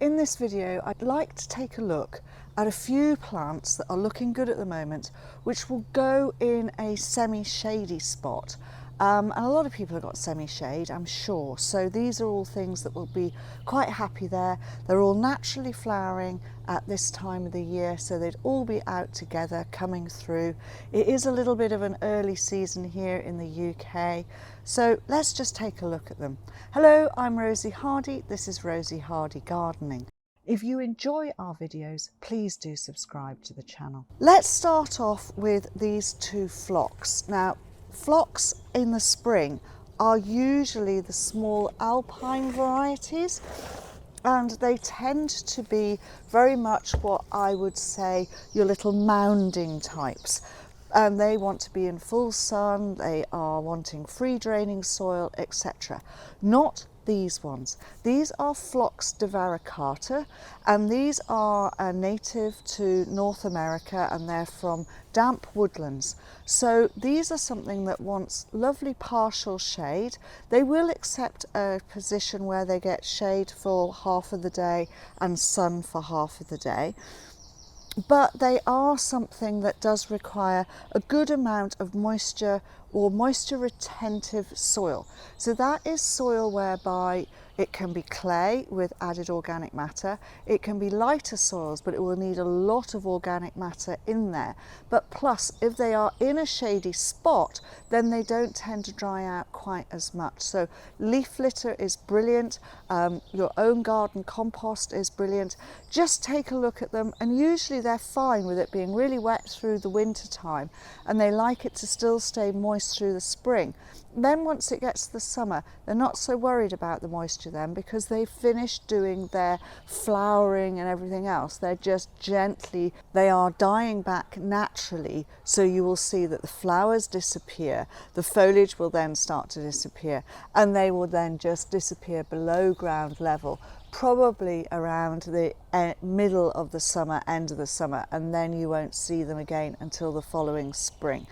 in this video I'd like to take a look at a few plants that are looking good at the moment, which will go in a semi-shady spot. And a lot of people have got semi-shade, I'm sure, so these are all things that will be quite happy there. They're all naturally flowering at this time of the year, so they'd all be out together coming through. It is a little bit of an early season here in the UK, so let's just take a look at them. Hello, I'm Rosie Hardy, this is Rosie Hardy Gardening. If you enjoy our videos, please do subscribe to the channel. Let's start off with these two phlox. Now, phlox in the spring are usually the small alpine varieties, and they tend to be very much what I would say your little mounding types. And they want to be in full sun, they are wanting free draining soil, etc. Not these ones. These are Phlox divaricata, and these are native to North America, and they're from damp woodlands. So these are something that wants lovely partial shade. They will accept a position where they get shade for half of the day and sun for half of the day. But they are something that does require a good amount of moisture or moisture retentive soil. So that is soil whereby it can be clay with added organic matter, it can be lighter soils, but it will need a lot of organic matter in there. But plus, if they are in a shady spot, then they don't tend to dry out quite as much. So leaf litter is brilliant, your own garden compost is brilliant. Just take a look at them, and usually they're fine with it being really wet through the winter time, and they like it to still stay moist through the spring. Then once it gets to the summer, they're not so worried about the moisture then, because they've finished doing their flowering and everything else. They're just gently, they are dying back naturally, so you will see that the flowers disappear, the foliage will then start to disappear, and they will then just disappear below ground level, probably around the middle of the summer, end of the summer, and then you won't see them again until the following spring.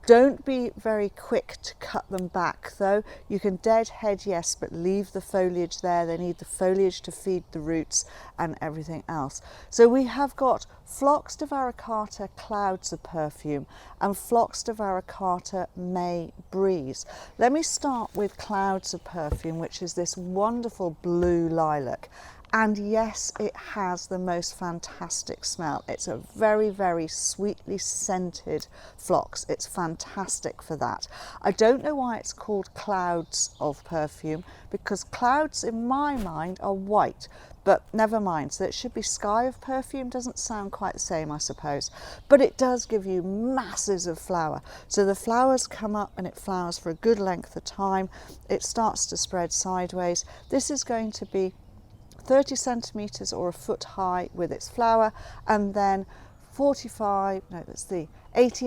Don't be very quick to cut them back though. You can deadhead, yes, but leave the foliage there. They need the foliage to feed the roots and everything else. So we have got Phlox divaricata Clouds of Perfume and Phlox divaricata May Breeze. Let me start with Clouds of Perfume, which is this wonderful blue lilac. And yes, it has the most fantastic smell. It's a very, very sweetly scented phlox. It's fantastic for that. I don't know why it's called Clouds of Perfume, because clouds in my mind are white, but never mind. So it should be Sky of Perfume. Doesn't sound quite the same, I suppose, but it does give you masses of flower. So the flowers come up and it flowers for a good length of time. It starts to spread sideways. This is going to be 30 centimetres or a foot high with its flower, and then 18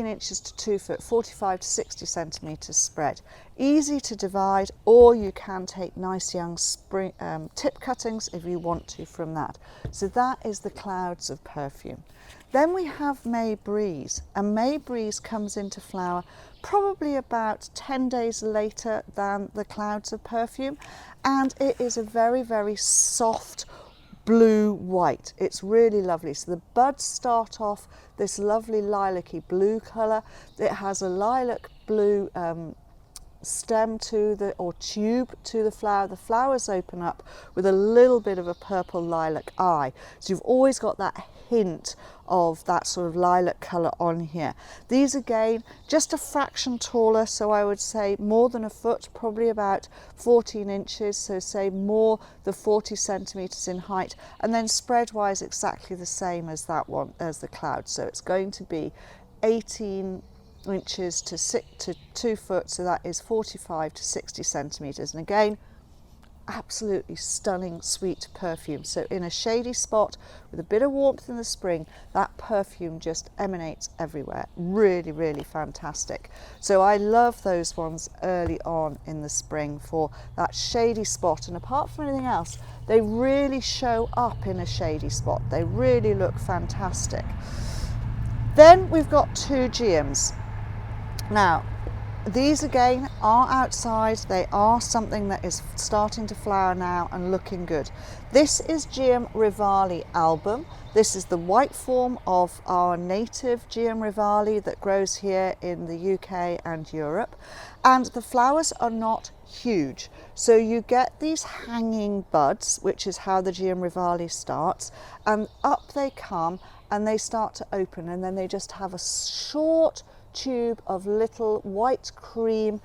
inches to 2 foot, 45 to 60 centimetres spread. Easy to divide, or you can take nice young spring, tip cuttings if you want to from that. So that is the Clouds of Perfume. Then we have May Breeze, and May Breeze comes into flower probably about 10 days later than the Clouds of Perfume, and it is a very, very soft blue white. It's really lovely. So the buds start off this lovely lilac-y blue colour. It has a lilac blue stem to the, or tube to the flower. The flowers open up with a little bit of a purple lilac eye. So you've always got that hint of that sort of lilac colour on here. These again, just a fraction taller, so I would say more than a foot, probably about 14 inches, so say more the 40 centimetres in height, and then spread wise exactly the same as that one, as the Cloud. So it's going to be 18 inches to 2 foot, so that is 45 to 60 centimetres, and again absolutely stunning sweet perfume. So in a shady spot with a bit of warmth in the spring, that perfume just emanates everywhere. Really, really fantastic. So I love those ones early on in the spring for that shady spot, and apart from anything else, they really show up in a shady spot. They really look fantastic. Then we've got two Geums. Now, These again are outside, they are something that is starting to flower now and looking good. This is Geum rivale album. This is the white form of our native Geum rivale that grows here in the UK and Europe, and the flowers are not huge. So you get these hanging buds, which is how the Geum rivale starts, and up they come and they start to open, and then they just have a short tube of little white cream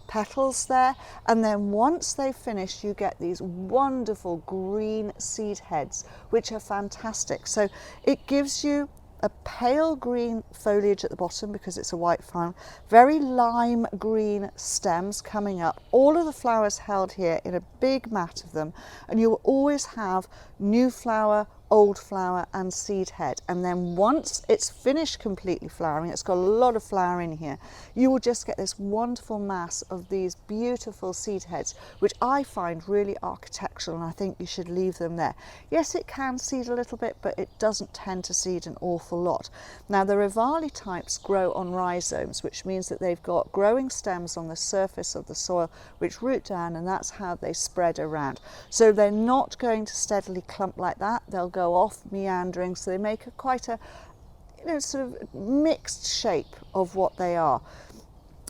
petals there, and then once they finish you get these wonderful green seed heads, which are fantastic. So it gives you a pale green foliage at the bottom because it's a white flower, very lime green stems coming up, all of the flowers held here in a big mat of them, and you will always have new flower, old flower and seed head. And then once it's finished completely flowering, it's got a lot of flower in here, you will just get this wonderful mass of these beautiful seed heads, which I find really architectural, and I think you should leave them there. Yes, it can seed a little bit, but it doesn't tend to seed an awful lot. Now the rivale types grow on rhizomes, which means that they've got growing stems on the surface of the soil which root down, and that's how they spread around. So they're not going to steadily clump like that, they'll go off meandering, so they make quite a sort of mixed shape of what they are.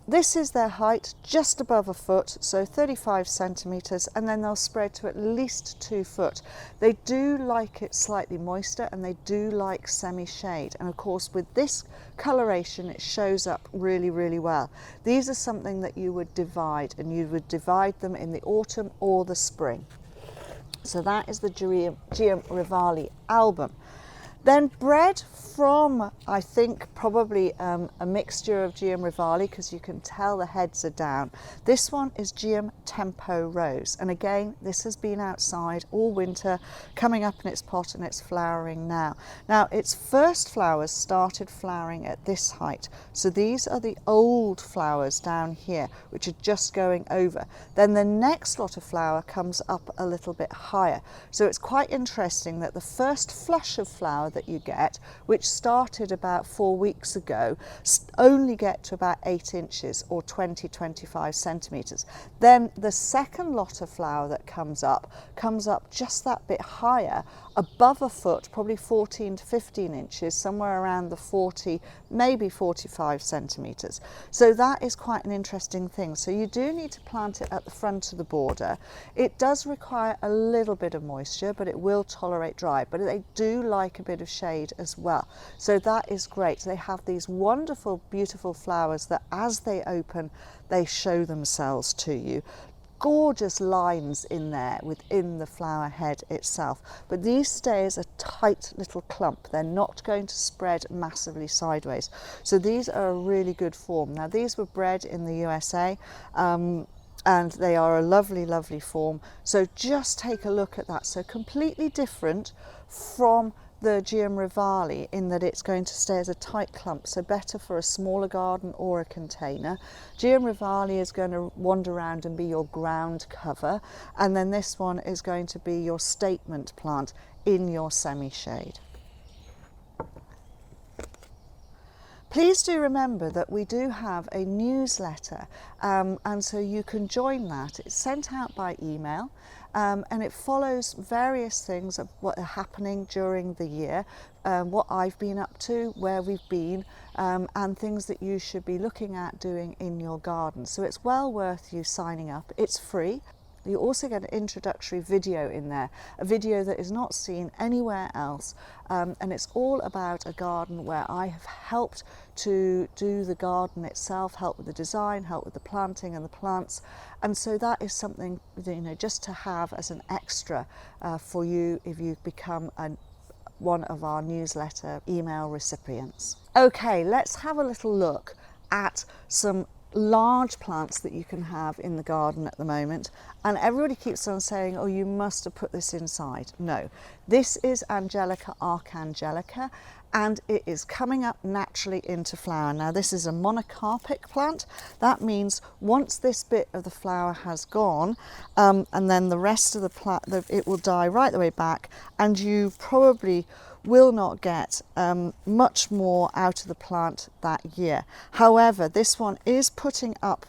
This is their height, just above a foot, so 35 centimetres, and then they'll spread to at least 2 foot. They do like it slightly moister, and they do like semi-shade, and of course with this coloration it shows up really, really well. These are something that you would divide, and you would divide them in the autumn or the spring. So that is the Geum rivale album. Then bred from, I think, probably a mixture of Geum rivale, because you can tell the heads are down. This one is Geum tempo rose, and again this has been outside all winter, coming up in its pot, and it's flowering now. Now its first flowers started flowering at this height, so these are the old flowers down here which are just going over. Then the next lot of flower comes up a little bit higher, so it's quite interesting that the first flush of flower that you get, which started about 4 weeks ago, only get to about 8 inches or 20-25 centimetres. Then the second lot of flower that comes up just that bit higher, above a foot, probably 14 to 15 inches, somewhere around the 40, maybe 45 centimetres. So that is quite an interesting thing. So you do need to plant it at the front of the border. It does require a little bit of moisture, but it will tolerate dry, but they do like a bit of shade as well. So that is great. They have these wonderful, beautiful flowers that as they open, they show themselves to you. Gorgeous lines in there within the flower head itself, but these stay as a tight little clump. They're not going to spread massively sideways, so these are a really good form. Now these were bred in the USA, and they are a lovely, lovely form. So just take a look at that. So completely different from the Geum rivale in that it's going to stay as a tight clump, so better for a smaller garden or a container. Geum rivale is going to wander around and be your ground cover, and then this one is going to be your statement plant in your semi-shade. Please do remember that we do have a newsletter, and so you can join that. It's sent out by email, and it follows various things of what are happening during the year, what I've been up to, where we've been, and things that you should be looking at doing in your garden. So it's well worth you signing up. It's free. You also get an introductory video in there, a video that is not seen anywhere else, and it's all about a garden where I have helped to do the garden itself, help with the design, help with the planting and the plants, and so that is something, you know, just to have as an extra for you if you become one of our newsletter email recipients. Okay, let's have a little look at some large plants that you can have in the garden at the moment, and everybody keeps on saying, oh, you must have put this inside. No, this is Angelica, archangelica, and it is coming up naturally into flower. Now this is a monocarpic plant. That means once this bit of the flower has gone, and then the rest of the plant, it will die right the way back, and you probably will not get much more out of the plant that year. However, this one is putting up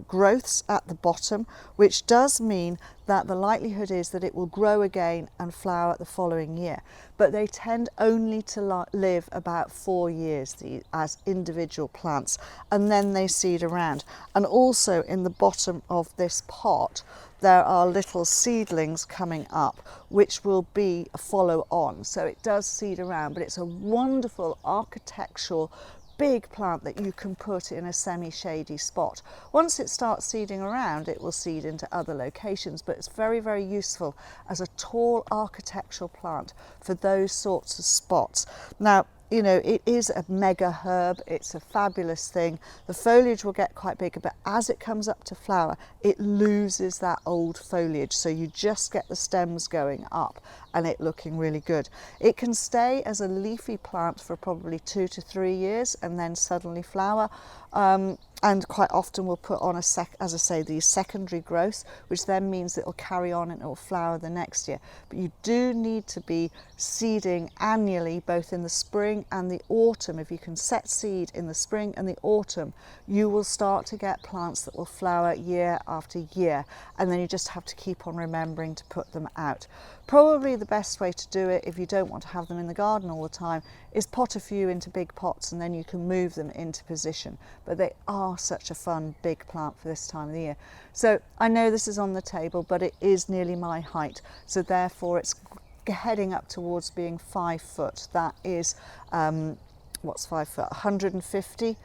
growths at the bottom, which does mean that the likelihood is that it will grow again and flower the following year. But they tend only to live about 4 years as individual plants, and then they seed around. And also in the bottom of this pot there are little seedlings coming up which will be a follow on, so it does seed around, but it's a wonderful architectural big plant that you can put in a semi-shady spot. Once it starts seeding around, it will seed into other locations, but it's very, very useful as a tall architectural plant for those sorts of spots. Now, you know, it is a mega herb, it's a fabulous thing. The foliage will get quite big, but as it comes up to flower, it loses that old foliage, so you just get the stems going up and it looking really good. It can stay as a leafy plant for probably 2 to 3 years and then suddenly flower. And quite often we'll put on as I say, these secondary growths, which then means it will carry on and it will flower the next year. But you do need to be seeding annually, both in the spring and the autumn. If you can set seed in the spring and the autumn, you will start to get plants that will flower year after year, and then you just have to keep on remembering to put them out. Probably the best way to do it, if you don't want to have them in the garden all the time, is pot a few into big pots and then you can move them into position. But they are such a fun big plant for this time of the year. So I know this is on the table, but it is nearly my height, so therefore it's heading up towards being 5 foot. That is what's 5 foot? 150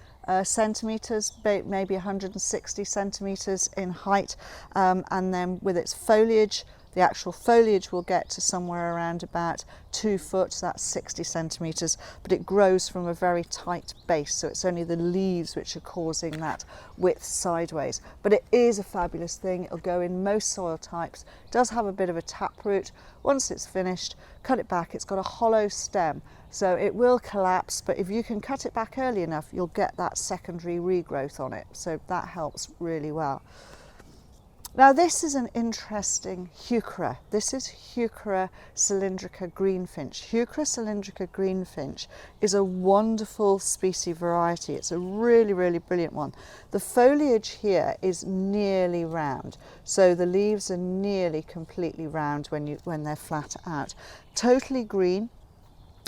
centimetres, maybe 160 centimetres in height, and then with its foliage, the actual foliage will get to somewhere around about 2 foot, so that's 60 centimetres, but it grows from a very tight base, so it's only the leaves which are causing that width sideways. But it is a fabulous thing. It'll go in most soil types. It does have a bit of a taproot. Once it's finished, cut it back. It's got a hollow stem, so it will collapse, but if you can cut it back early enough, you'll get that secondary regrowth on it, so that helps really well. Now this is an interesting Heuchera. This is Heuchera cylindrica greenfinch. Heuchera cylindrica greenfinch is a wonderful species variety. It's a really, really brilliant one. The foliage here is nearly round, so the leaves are nearly completely round when they're flat out. Totally green.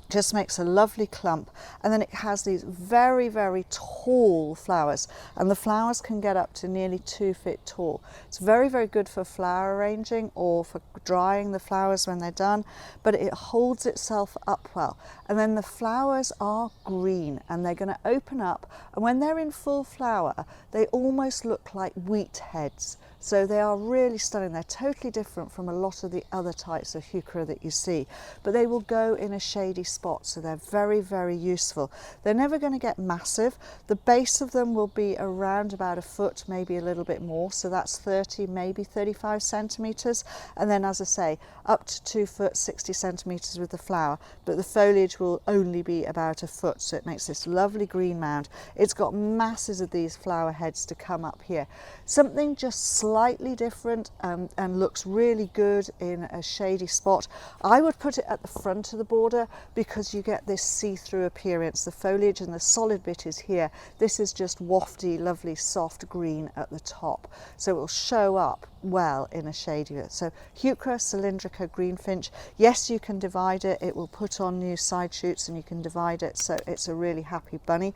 Just makes a lovely clump, and then it has these very, very tall flowers, and the flowers can get up to nearly 2 feet tall. It's very, very good for flower arranging or for drying the flowers when they're done, but it holds itself up well. And then the flowers are green and they're going to open up, and when they're in full flower they almost look like wheat heads. So they are really stunning. They're totally different from a lot of the other types of Heuchera that you see, but they will go in a shady spot, so they're very, very useful. They're never going to get massive. The base of them will be around about 1 foot, maybe a little bit more, so that's 30, maybe 35 centimetres, and then, as I say, up to 2 foot, 60 centimetres with the flower, but the foliage will only be about 1 foot, so it makes this lovely green mound. It's got masses of these flower heads to come up here. Something just slightly different and looks really good in a shady spot. I would put it at the front of the border because you get this see-through appearance. The foliage and the solid bit is here. This is just wafty, lovely, soft green at the top, so it will show up well in a shady bit. So Heuchera cylindrica greenfinch, yes, you can divide it. It will put on new side shoots and you can divide it, so it's a really happy bunny.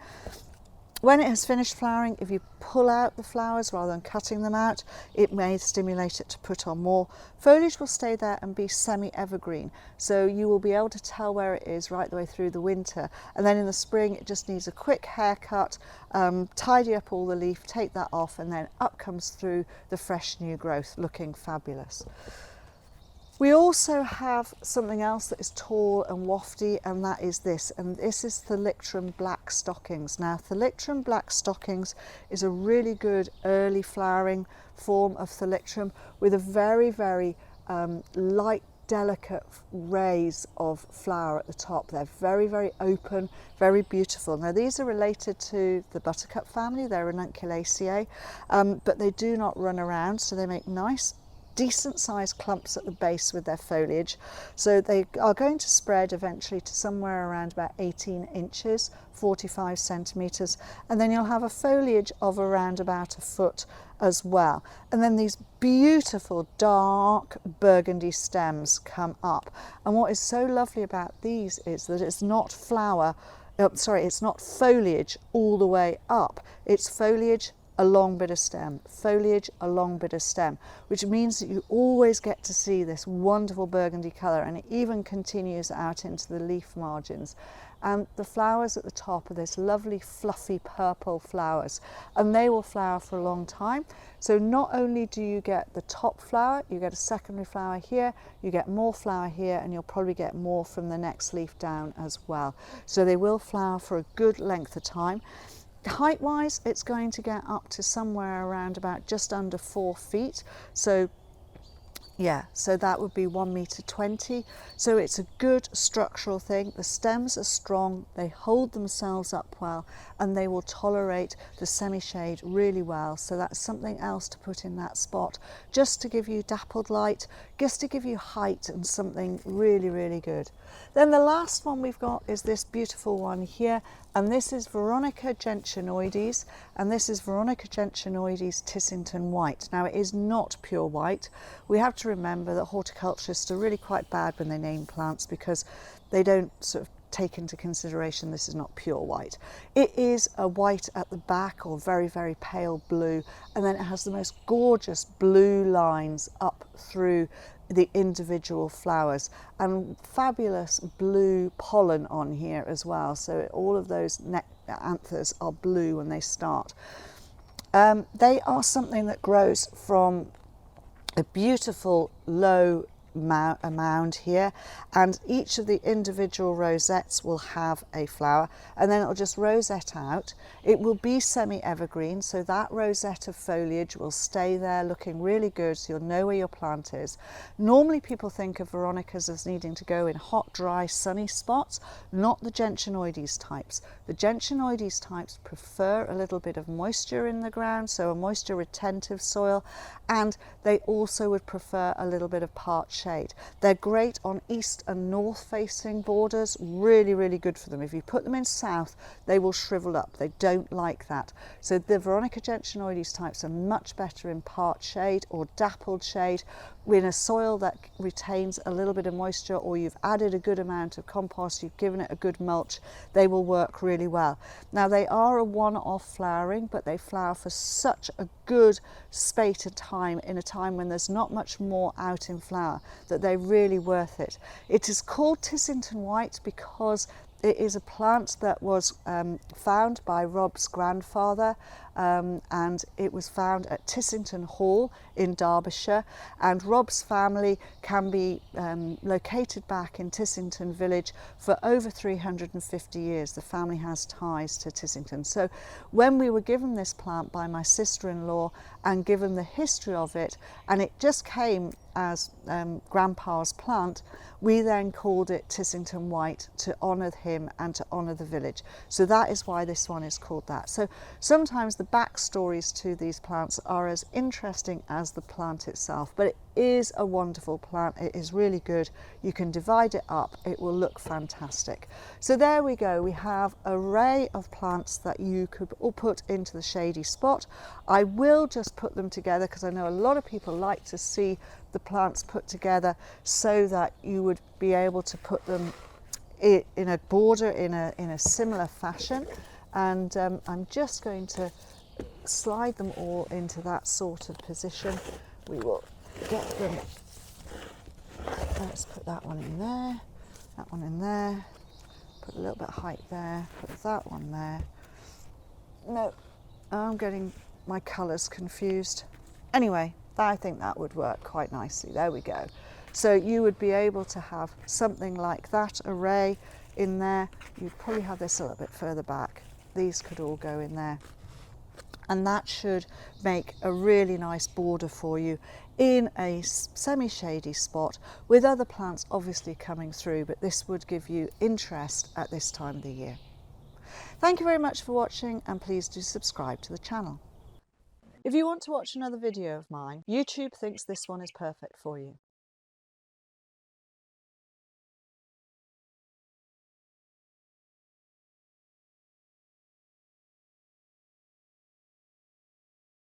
When it has finished flowering, if you pull out the flowers rather than cutting them out, it may stimulate it to put on more. Foliage will stay there and be semi-evergreen, so you will be able to tell where it is right the way through the winter. And then in the spring, it just needs a quick haircut, tidy up all the leaf, take that off, and then up comes through the fresh new growth, looking fabulous. We also have something else that is tall and wafty, and that is this, and this is Thalictrum black stockings. Now, Thalictrum black stockings is a really good early flowering form of Thalictrum with a very, very light, delicate rays of flower at the top. They're very, very open, very beautiful. Now, these are related to the buttercup family. They're Ranunculaceae, but they do not run around, so they make nice decent sized clumps at the base with their foliage. So they are going to spread eventually to somewhere around about 18 inches, 45 centimetres, and then you'll have a foliage of around about a foot as well. And then these beautiful dark burgundy stems come up. And what is so lovely about these is that it's not it's not foliage all the way up. It's foliage, a long bit of stem, foliage, a long bit of stem, which means that you always get to see this wonderful burgundy colour, and it even continues out into the leaf margins. And the flowers at the top are this lovely fluffy purple flowers, and they will flower for a long time. So not only do you get the top flower, you get a secondary flower here, you get more flower here, and you'll probably get more from the next leaf down as well. So they will flower for a good length of time. Height wise, it's going to get up to somewhere around about just under 4 feet. So yeah, so that would be 1.20 meters. So it's a good structural thing. The stems are strong, they hold themselves up well, and they will tolerate the semi-shade really well. So that's something else to put in that spot, just to give you dappled light, just to give you height and something really, really good. Then the last one we've got is this beautiful one here, and this is Veronica gentianoides, and this is Veronica gentianoides Tissington White. Now it is not pure white. We have to remember that horticulturists are really quite bad when they name plants because they don't sort of take into consideration this is not pure white. It is a white at the back, or very, very pale blue, and then it has the most gorgeous blue lines up through the individual flowers, and fabulous blue pollen on here as well. So all of those anthers are blue when they start. They are something that grows from a beautiful low mound here, and each of the individual rosettes will have a flower, and then it'll just rosette out. It will be semi-evergreen, so that rosette of foliage will stay there looking really good, so you'll know where your plant is. Normally people think of Veronicas as needing to go in hot, dry, sunny spots, not the gentianoides types. The gentianoides types prefer a little bit of moisture in the ground, so a moisture retentive soil, and they also would prefer a little bit of parched shade. They're great on east and north facing borders, really, really good for them. If you put them in south, they will shrivel up. They don't like that. So the Veronica gentianoides types are much better in parched shade or dappled shade, in a soil that retains a little bit of moisture, or you've added a good amount of compost, you've given it a good mulch. They will work really well. Now they are a one-off flowering, but they flower for such a good spate of time, in a time when there's not much more out in flower, that they're really worth it. It is called Tissington White because it is a plant that was found by Rob's grandfather, and it was found at Tissington Hall in Derbyshire, and Rob's family can be located back in Tissington village for over 350 years. The family has ties to Tissington. So when we were given this plant by my sister-in-law and given the history of it, and it just came as Grandpa's plant, we then called it Tissington White to honour him and to honour the village. So that is why this one is called that. So sometimes the backstories to these plants are as interesting as the plant itself, but it is a wonderful plant. It is really good. You can divide it up, it will look fantastic. So there we go, we have an array of plants that you could all put into the shady spot. I will just put them together because I know a lot of people like to see the plants put together so that you would be able to put them in a border in a similar fashion, and I'm just going to slide them all into that sort of position. We will get them, let's put that one in there, that one in there, put a little bit of height there, put that one there. No, I'm getting my colours confused. Anyway, I think that would work quite nicely. There we go. So you would be able to have something like that array in there. You'd probably have this a little bit further back. These could all go in there. And that should make a really nice border for you in a semi-shady spot, with other plants obviously coming through, but this would give you interest at this time of the year. Thank you very much for watching, and please do subscribe to the channel. If you want to watch another video of mine, YouTube thinks this one is perfect for you.